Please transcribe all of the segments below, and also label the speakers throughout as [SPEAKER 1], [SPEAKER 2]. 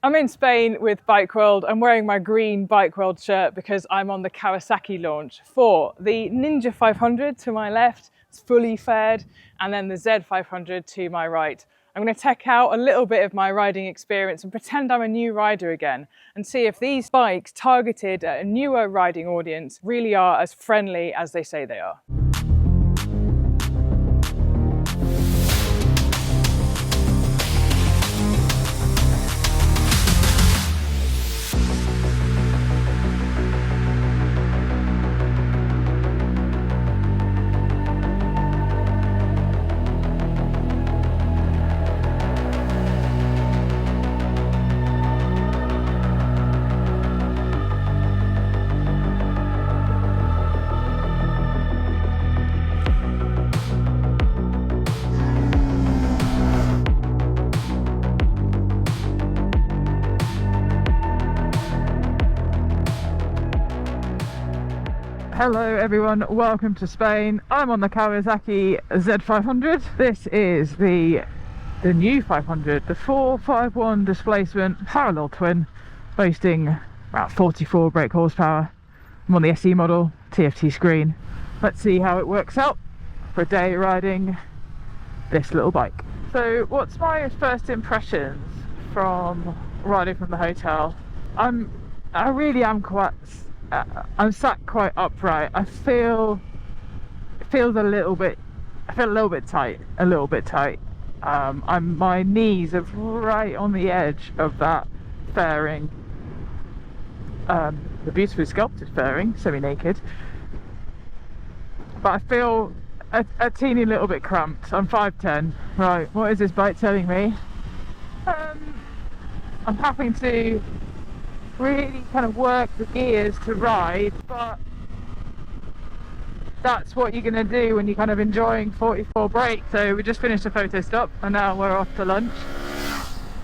[SPEAKER 1] I'm in Spain with Bike World. I'm wearing my green Bike World shirt because I'm on the Kawasaki launch for the Ninja 500 to my left. It's fully faired, and then the Z500 to my right. I'm going to check out a little bit of my riding experience and pretend I'm a new rider again and see if these bikes targeted at a newer riding audience really are as friendly as they say they are. Hello everyone, welcome to Spain. I'm on the Kawasaki Z500. This is the new 500, the 451 displacement parallel twin, boasting about 44 brake horsepower. I'm on the SE model, TFT screen. Let's see how it works out for a day riding this little bike. So what's my first impressions from riding from the hotel? I really am quite... I'm sat quite upright. I feel a little bit tight. My knees are right on the edge of that fairing, the beautifully sculpted fairing, semi-naked. But I feel a teeny little bit cramped. I'm 5'10". Right, what is this bike telling me? I'm having to really kind of work the gears to ride, but that's what you're going to do when you're kind of enjoying 44 brake. So we just finished a photo stop and now we're off to lunch.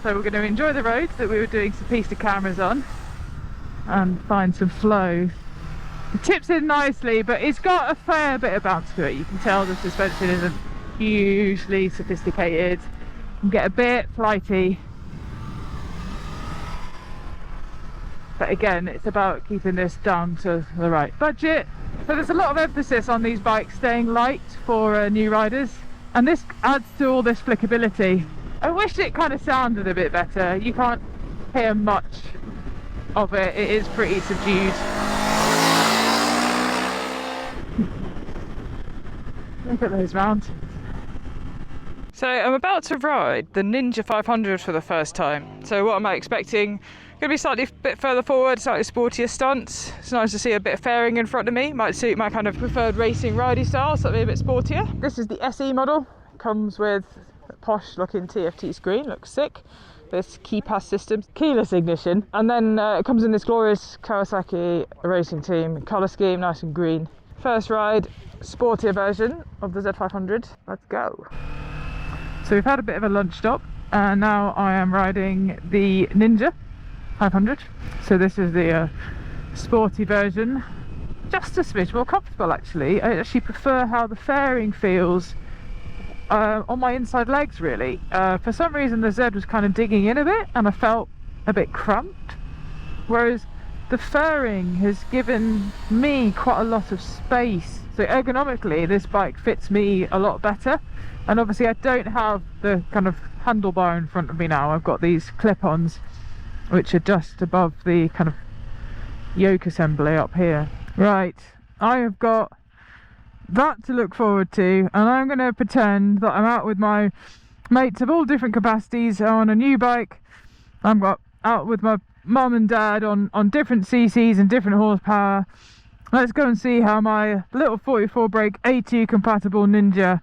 [SPEAKER 1] So we're going to enjoy the roads that we were doing some pista cameras on and find some flow. It tips in nicely, but it's got a fair bit of bounce to it. You can tell the suspension isn't hugely sophisticated. You can get a bit flighty. But again, it's about keeping this down to the right budget. So there's a lot of emphasis on these bikes staying light for new riders, and this adds to all this flickability. I wish it kind of sounded a bit better. You can't hear much of it. It is pretty subdued. Look at those mountains. So I'm about to ride the Ninja 500 for the first time. So what am I expecting? Going to be slightly bit further forward, slightly sportier stunts. It's nice to see a bit of fairing in front of me. Might suit my kind of preferred racing riding style, something a bit sportier. This is the SE model. Comes with a posh looking TFT screen, looks sick. This key pass system, keyless ignition. And then it comes in this glorious Kawasaki racing team colour scheme, nice and green. First ride, sportier version of the Z500. Let's go. So we've had a bit of a lunch stop and now I am riding the Ninja 500. So this is the sporty version, just a smidge more comfortable actually. I actually prefer how the fairing feels on my inside legs really. For some reason the Z was kind of digging in a bit and I felt a bit cramped, whereas the fairing has given me quite a lot of space. So ergonomically this bike fits me a lot better, and obviously I don't have the kind of handlebar in front of me now. I've got these clip-ons which are just above the kind of yoke assembly up here. Right, I have got that to look forward to, and I'm going to pretend that I'm out with my mates of all different capacities on a new bike. I'm out with my mum and dad on different CCs and different horsepower. Let's go and see how my little 44 brake A2 compatible Ninja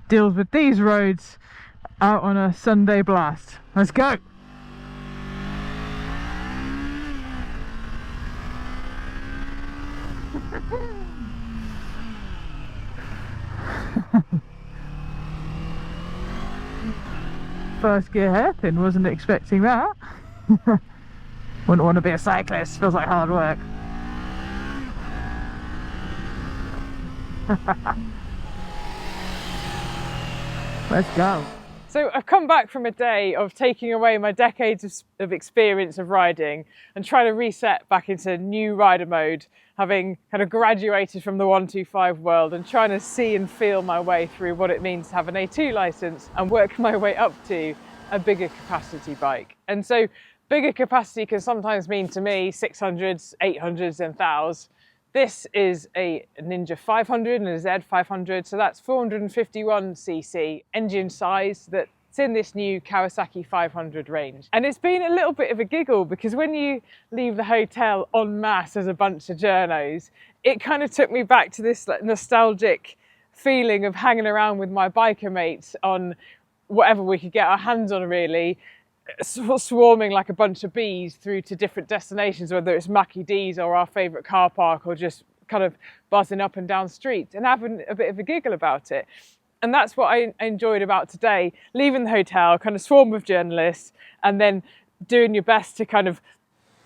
[SPEAKER 1] deals with these roads out on a Sunday blast. Let's go! First gear hairpin, wasn't expecting that. Wouldn't want to be a cyclist, feels like hard work. Let's go. So I've come back from a day of taking away my decades of experience of riding and trying to reset back into new rider mode, having kind of graduated from the 125 world and trying to see and feel my way through what it means to have an A2 license and work my way up to a bigger capacity bike. And so bigger capacity can sometimes mean to me 600s, 800s and 1000s. This is a Ninja 500 and a Z500, so that's 451cc engine size that's in this new Kawasaki 500 range. And it's been a little bit of a giggle because when you leave the hotel en masse as a bunch of journos, it kind of took me back to this like nostalgic feeling of hanging around with my biker mates on whatever we could get our hands on, really, swarming like a bunch of bees through to different destinations, whether it's Mackie D's or our favourite car park or just kind of buzzing up and down streets and having a bit of a giggle about it. And that's what I enjoyed about today, leaving the hotel, kind of swarm with journalists and then doing your best to kind of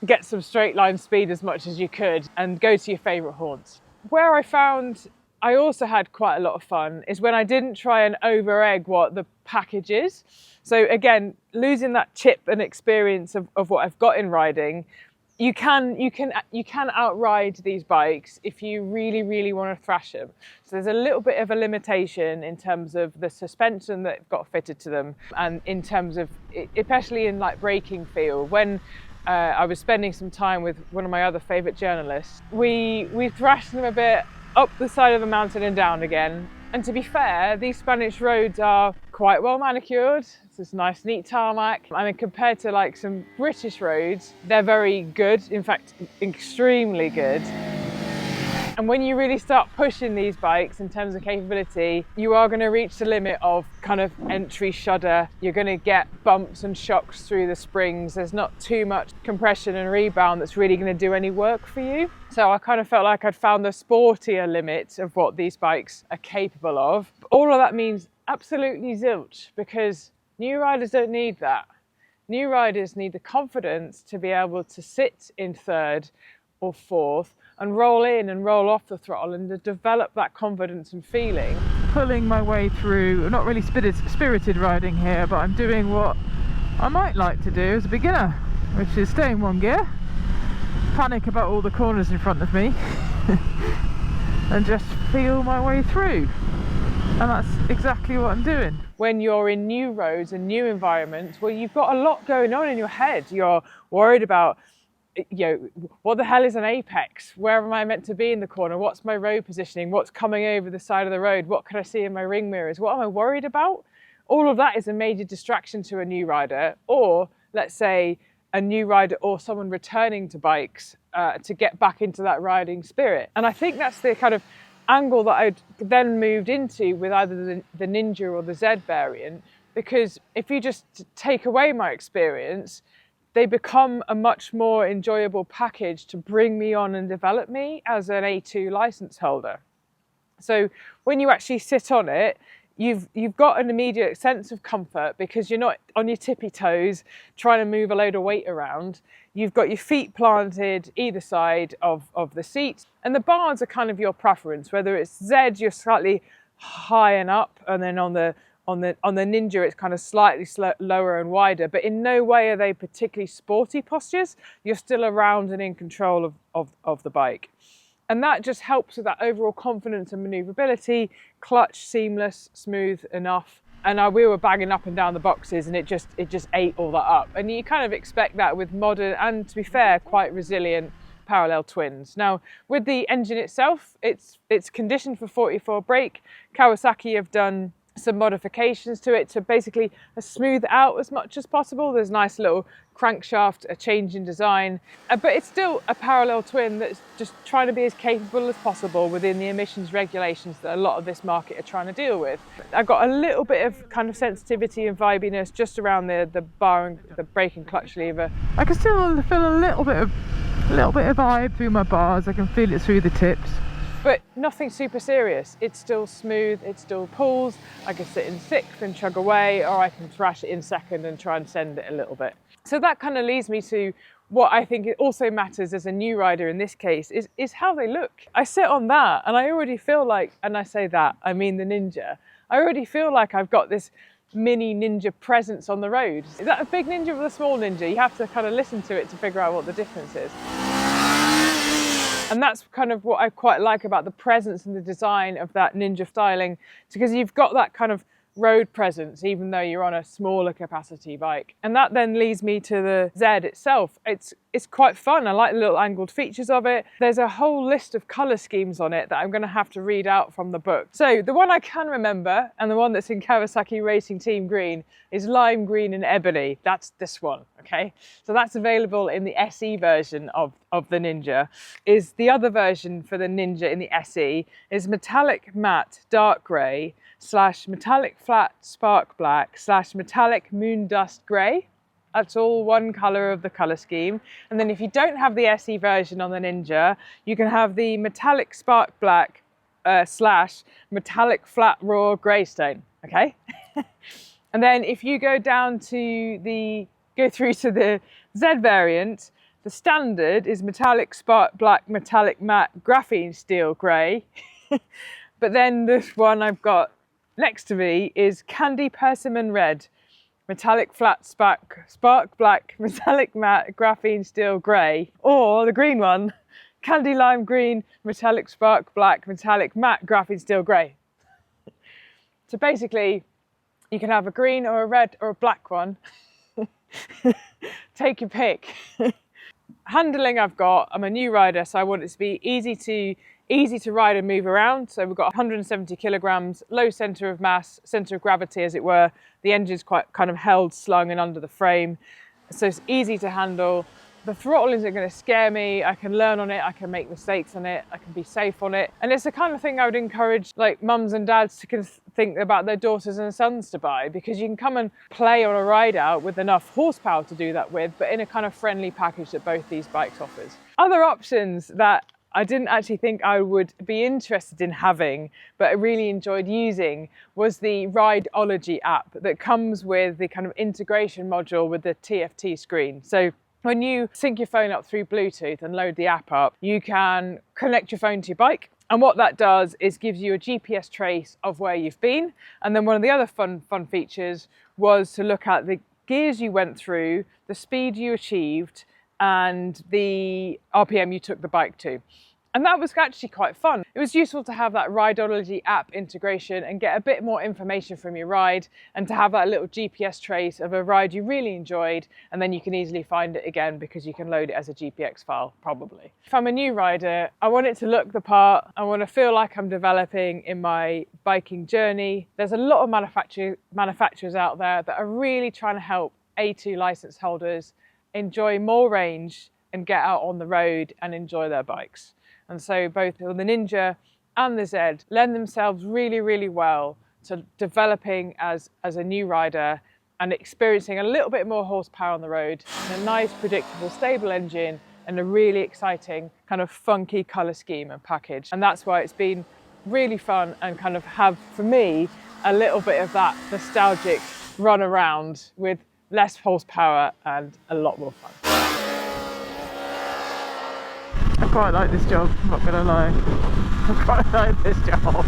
[SPEAKER 1] get some straight line speed as much as you could and go to your favourite haunts. Where I found I also had quite a lot of fun is when I didn't try and over-egg what the package is. So again, losing that chip and experience of what I've got in riding, you can outride these bikes if you really, really want to thrash them. So there's a little bit of a limitation in terms of the suspension that got fitted to them and in terms of, especially in like braking feel. When I was spending some time with one of my other favourite journalists, we thrashed them a bit up the side of the mountain and down again. And to be fair, these Spanish roads are quite well manicured. It's this nice, neat tarmac. I mean, compared to like some British roads, they're very good. In fact, extremely good. And when you really start pushing these bikes in terms of capability, you are going to reach the limit of kind of entry shudder. You're going to get bumps and shocks through the springs. There's not too much compression and rebound that's really going to do any work for you. So I kind of felt like I'd found the sportier limit of what these bikes are capable of. All of that means absolutely zilch, because new riders don't need that. New riders need the confidence to be able to sit in third or fourth and roll in and roll off the throttle and to develop that confidence and feeling. Pulling my way through, not really spirited riding here, but I'm doing what I might like to do as a beginner, which is stay in one gear, panic about all the corners in front of me and just feel my way through. And that's exactly what I'm doing. When you're in new roads and new environments, well, you've got a lot going on in your head. You're worried about, what the hell is an apex? Where am I meant to be in the corner? What's my road positioning? What's coming over the side of the road? What can I see in my ring mirrors? What am I worried about? All of that is a major distraction to a new rider, or let's say a new rider or someone returning to bikes to get back into that riding spirit. And I think that's the kind of angle that I'd then moved into with either the Ninja or the Z variant, because if you just take away my experience, they become a much more enjoyable package to bring me on and develop me as an A2 license holder. So when you actually sit on it, you've got an immediate sense of comfort because you're not on your tippy toes trying to move a load of weight around. You've got your feet planted either side of the seat, and the bars are kind of your preference. Whether it's Z, you're slightly high and up, and then on the Ninja, it's kind of slightly lower and wider, but in no way are they particularly sporty postures. You're still around and in control of the bike. And that just helps with that overall confidence and manoeuvrability, clutch, seamless, smooth enough. And we were banging up and down the boxes and it just ate all that up. And you kind of expect that with modern and, to be fair, quite resilient parallel twins. Now, with the engine itself, it's conditioned for 44 brake. Kawasaki have done some modifications to it to basically smooth it out as much as possible. There's a nice little crankshaft, a change in design, but it's still a parallel twin that's just trying to be as capable as possible within the emissions regulations that a lot of this market are trying to deal with. I've got a little bit of kind of sensitivity and vibiness just around the bar and the brake and clutch lever. I can still feel a little bit of vibe through my bars. I can feel it through the tips. But nothing super serious. It's still smooth, it still pulls. I can sit in sixth and chug away, or I can thrash it in second and try and send it a little bit. So that kind of leads me to what I think it also matters as a new rider in this case is how they look. I sit on that and I already feel like, and I say that, I mean the Ninja, I already feel like I've got this mini Ninja presence on the road. Is that a big Ninja or a small Ninja? You have to kind of listen to it to figure out what the difference is. And that's kind of what I quite like about the presence and the design of that Ninja styling, because you've got that kind of road presence even though you're on a smaller capacity bike. And that then leads me to the Z itself. It's quite fun. I like the little angled features of it. There's a whole list of colour schemes on it that I'm going to have to read out from the book. So the one I can remember, and the one that's in Kawasaki Racing Team Green, is lime green and ebony. That's this one, okay? So that's available in the SE version of the Ninja. Is the other version for the Ninja in the SE is metallic matte dark grey / metallic flat spark black / metallic moon dust grey. That's all one colour of the colour scheme. And then if you don't have the SE version on the Ninja, you can have the metallic spark black / metallic flat raw greystone, okay? And then if you go through to the Z variant, the standard is metallic spark black, metallic matte graphene steel grey. But then this one I've got next to me is candy persimmon red, metallic flat spark black, metallic matte graphene steel grey, or the green one, candy lime green, metallic spark black, metallic matte graphene steel grey. So basically, you can have a green or a red or a black one. Take your pick. Handling I've got, I'm a new rider, so I want it to be easy to ride and move around. So we've got 170 kilograms, low centre of mass, centre of gravity as it were. The engine's quite kind of held, slung and under the frame. So it's easy to handle. The throttle isn't going to scare me. I can learn on it, I can make mistakes on it, I can be safe on it. And it's the kind of thing I would encourage like mums and dads to think about their daughters and sons to buy, because you can come and play on a ride out with enough horsepower to do that with, but in a kind of friendly package that both these bikes offers. Other options that I didn't actually think I would be interested in having, but I really enjoyed using, was the Rideology app that comes with the kind of integration module with the TFT screen. So when you sync your phone up through Bluetooth and load the app up, you can connect your phone to your bike. And what that does is gives you a GPS trace of where you've been. And then one of the other fun features was to look at the gears you went through, the speed you achieved, and the RPM you took the bike to. And that was actually quite fun. It was useful to have that Rideology app integration and get a bit more information from your ride, and to have that little GPS trace of a ride you really enjoyed, and then you can easily find it again because you can load it as a GPX file, probably. If I'm a new rider, I want it to look the part. I want to feel like I'm developing in my biking journey. There's a lot of manufacturers out there that are really trying to help A2 license holders enjoy more range and get out on the road and enjoy their bikes. And so both the Ninja and the Z lend themselves really, really well to developing as a new rider and experiencing a little bit more horsepower on the road, and a nice, predictable, stable engine, and a really exciting kind of funky colour scheme and package. And that's why it's been really fun and kind of have, for me, a little bit of that nostalgic run around with less horsepower and a lot more fun. I quite like this job, I'm not going to lie. I quite like this job.